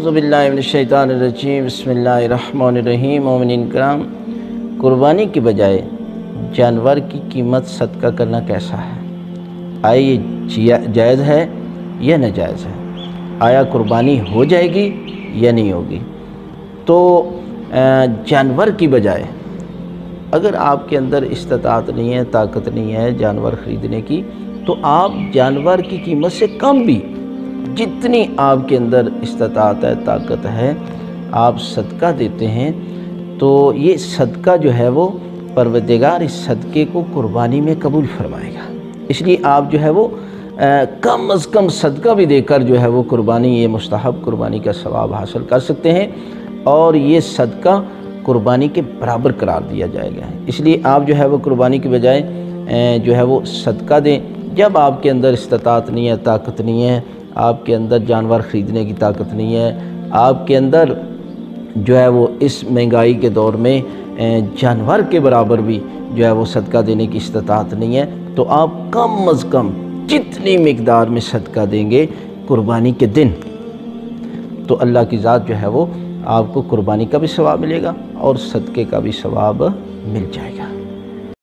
औज़ुबिल्लाहि मिनश्शैतानिर्रजीम बिस्मिल्लाहिर्रहमानिर्रहीम। मोमिनीन करम, कुर्बानी के बजाय जानवर की कीमत सदका करना कैसा है? आया ये जायज़ है या नाजायज़ है? आया कुर्बानी हो जाएगी या नहीं होगी? तो जानवर की बजाय अगर आपके अंदर इस्तिताअत नहीं है, ताकत नहीं है जानवर ख़रीदने की, तो आप जानवर की कीमत से कम भी, जितनी आपके अंदर इस्तिताअत है, ताकत है, आप सदका देते हैं, तो ये सदका जो है वो परवरदिगार इस सदक़े को कुर्बानी में कबूल फरमाएगा। इसलिए आप जो है वो कम अज़ कम सदका भी देकर जो है वो कुर्बानी, ये मुस्तहब कुर्बानी का सवाब हासिल कर सकते हैं और ये सदका कुर्बानी के बराबर करार दिया जाएगा। इसलिए आप जो है वो कुर्बानी के बजाय जो है वो सदका दें। जब आपके अंदर इस्तिताअत नहीं है, ताकत नहीं है, आपके अंदर जानवर ख़रीदने की ताकत नहीं है, आपके अंदर जो है वो इस महंगाई के दौर में जानवर के बराबर भी जो है वो सदका देने की इस्तिताअत नहीं है, तो आप कम अज़ कम जितनी मिक़दार में सदका देंगे कुर्बानी के दिन, तो अल्लाह की ज़ात जो है वो आपको कुर्बानी का भी सवाब मिलेगा और सदक़े का भी सवाब मिल जाएगा।